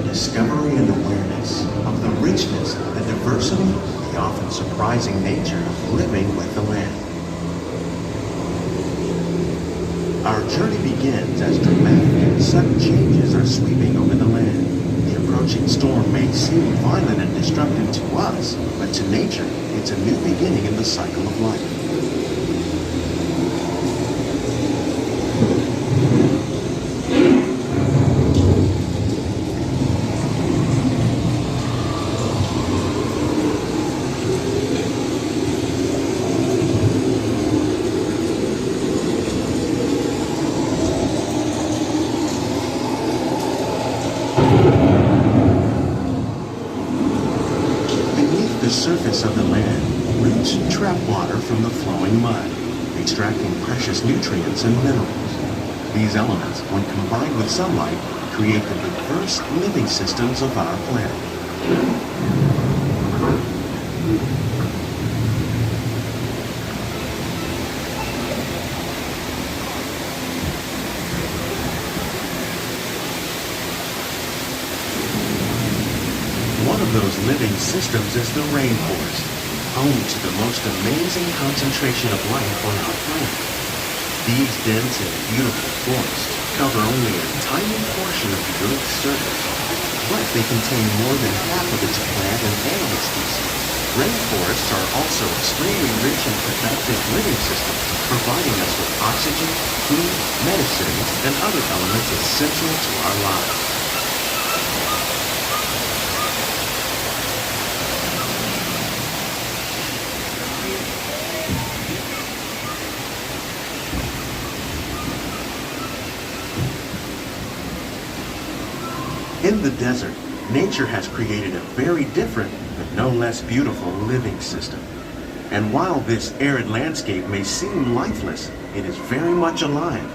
discovery and awareness of the richness, the diversity, the often surprising nature of living with the land. Our journey begins as dramatic and sudden changes are sweeping over the land. The approaching storm may seem violent and destructive to us, but to nature, it's a new beginning in the cycle of life. The surface of the land, roots trap water from the flowing mud, extracting precious nutrients and minerals. These elements, when combined with sunlight, create the diverse living systems of our planet. One of those living systems is the rainforest, home to the most amazing concentration of life on our planet. These dense and beautiful forests cover only a tiny portion of the Earth's surface, but they contain more than half of its plant and animal species. Rainforests are also extremely rich and productive living systems, providing us with oxygen, food, medicines, and other elements essential to our lives. In the desert, nature has created a very different, but no less beautiful living system. And while this arid landscape may seem lifeless, it is very much alive.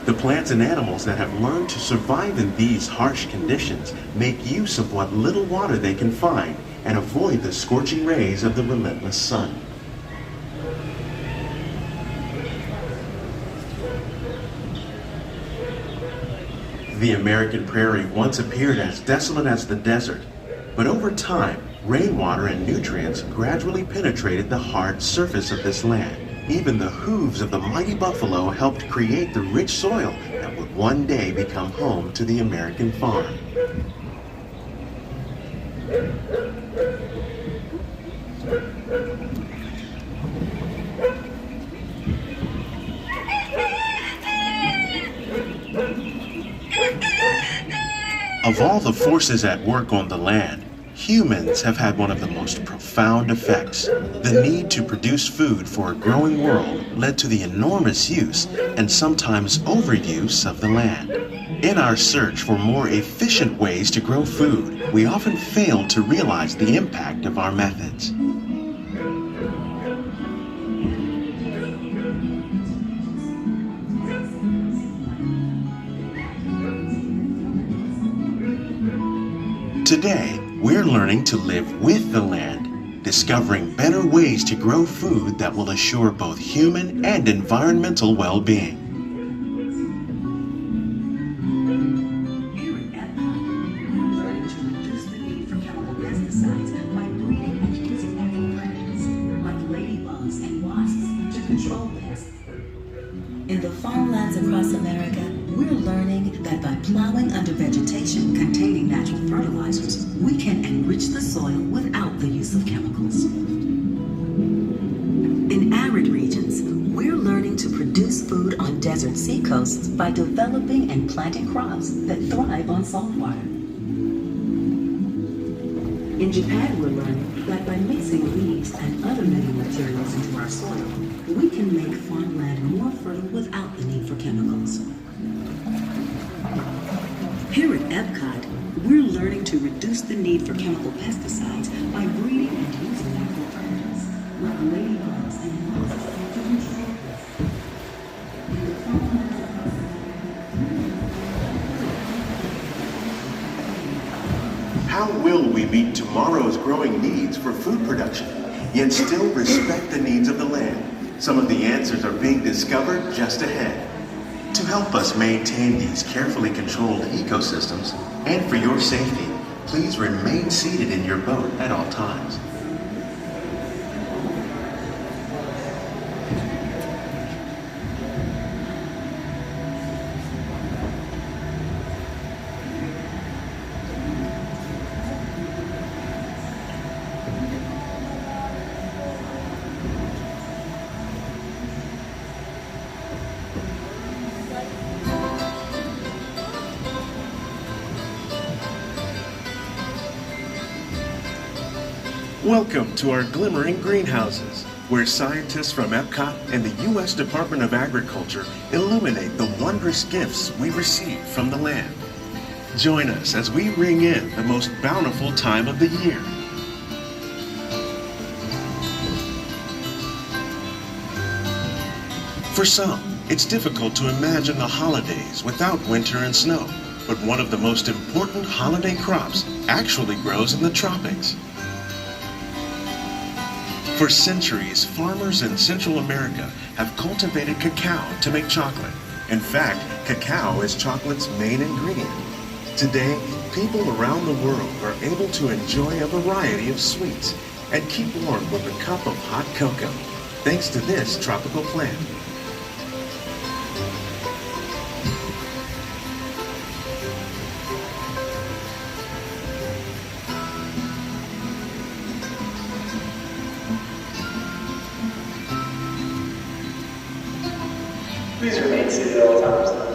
The plants and animals that have learned to survive in these harsh conditions make use of what little water they can find and avoid the scorching rays of the relentless sun. The American prairie once appeared as desolate as the desert, but over time, rainwater and nutrients gradually penetrated the hard surface of this land. Even the hooves of the mighty buffalo helped create the rich soil that would one day become home to the American farm. Of all the forces at work on the land, humans have had one of the most profound effects. The need to produce food for a growing world led to the enormous use and sometimes overuse of the land. In our search for more efficient ways to grow food, we often fail to realize the impact of our methods. Today, we're learning to live with the land, discovering better ways to grow food that will assure both human and environmental well-being. Here at epcot, we're learning to reduce the need for chemical pesticides by breeding and using natural predators like ladybugs and wasps to control pests. In the farmlands across America, we're learning that by plowing under vegetation containing natural fertilizers, we can enrich the soil without the use of chemicals. In arid regions, we're learning to produce food on desert seacoasts by developing and planting crops that thrive on salt water. In Japan, we're learning that by mixing leaves and other living materials into our soil, we can make farmland more fertile without the need for chemicals. Here at epcot, we're learning to reduce the need for chemical pesticides by breeding and using natural predators like ladybugs and wasps to control pests. How will we meet tomorrow's growing needs for food production, yet still respect the needs of the land? Some of the answers are being discovered just ahead. To help us maintain these carefully controlled ecosystems, and for your safety, please remain seated in your boat at all times. Welcome to our Glimmering greenhouses, where scientists from Epcot and the U.S. Department of Agriculture illuminate the wondrous gifts we receive from the land. Join us as we ring in the most bountiful time of the year. For some, it's difficult to imagine the holidays without winter and snow, but one of the most important holiday crops actually grows in the tropics. For centuries, farmers in Central America have cultivated cacao to make chocolate. In fact, cacao is chocolate's main ingredient. Today, people around the world are able to enjoy a variety of sweets and keep warm with a cup of hot cocoa, thanks to this tropical plant. Please remain seated at all times.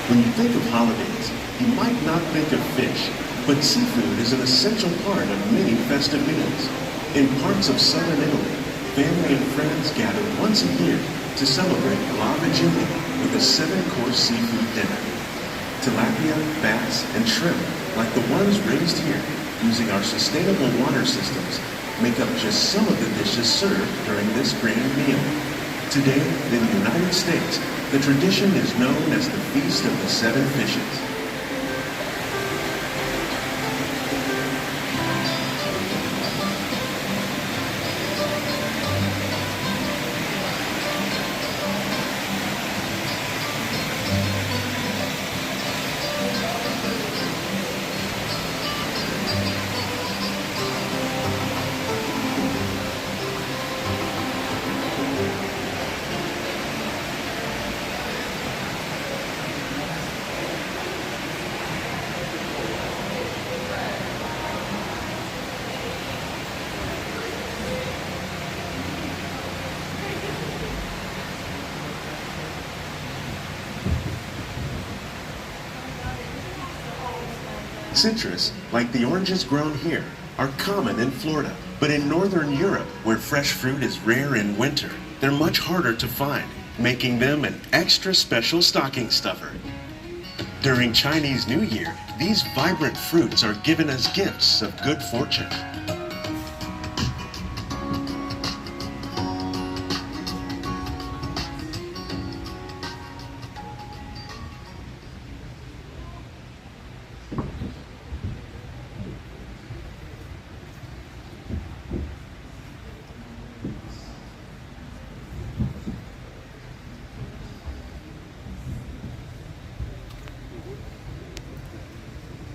When you think of holidays, you might not think of fish, but seafood is an essential part of many festive meals. In parts of southern Italy, family and friends gather once a year to celebrate Lava Julia with a 7-course seafood dinner. Tilapia, bass, and shrimp, like the ones raised here using our sustainable water systems, make up just some of the dishes served during this grand meal. Today, in the United States, the tradition is known as the Feast of the Seven Fishes. Citrus, like the oranges grown here, are common in Florida, but in Northern Europe, where fresh fruit is rare in winter, they're much harder to find, making them an extra special stocking stuffer. During Chinese New Year, these vibrant fruits are given as gifts of good fortune.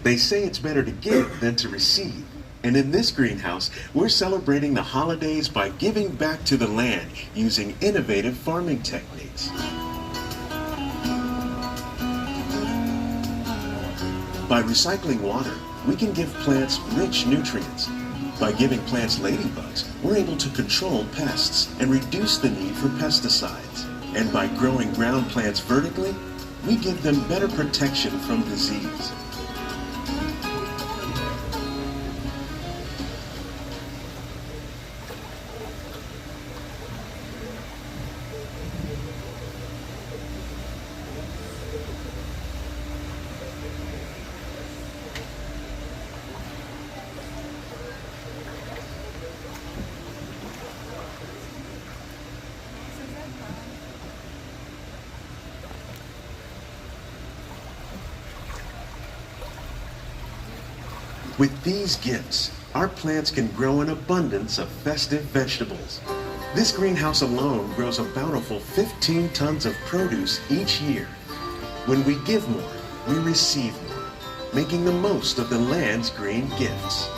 They say it's better to give than to receive. And in this greenhouse, we're celebrating the holidays by giving back to the land using innovative farming techniques. By recycling water, we can give plants rich nutrients. By giving plants ladybugs, we're able to control pests and reduce the need for pesticides. And by growing ground plants vertically, we give them better protection from disease. With these gifts, our plants can grow an abundance of festive vegetables. This greenhouse alone grows a bountiful 15 tons of produce each year. When we give more, we receive more, making the most of the land's green gifts.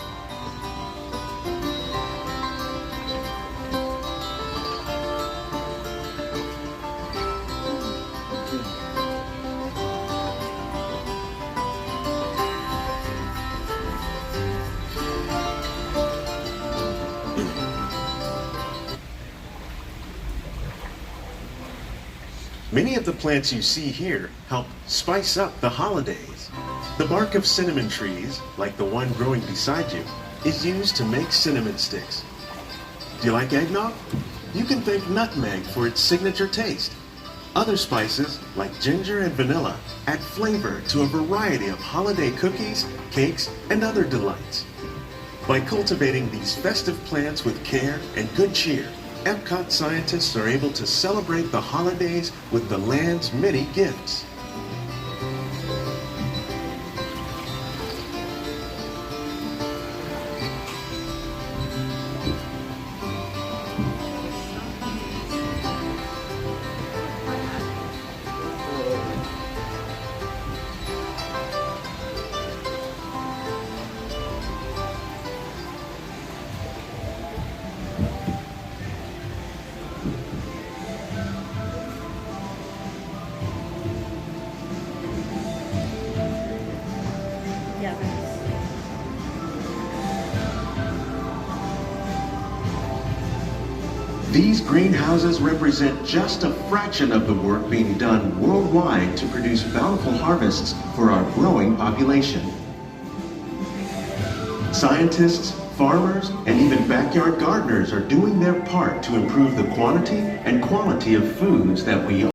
Many of the plants you see here help spice up the holidays. The bark of cinnamon trees, like the one growing beside you, is used to make cinnamon sticks. Do you like eggnog? You can thank nutmeg for its signature taste. Other spices, like ginger and vanilla, add flavor to a variety of holiday cookies, cakes, and other delights. By cultivating these festive plants with care and good cheer, Epcot scientists are able to celebrate the holidays with the land's many gifts. These greenhouses represent just a fraction of the work being done worldwide to produce bountiful harvests for our growing population. Scientists, farmers, and even backyard gardeners are doing their part to improve the quantity and quality of foods that we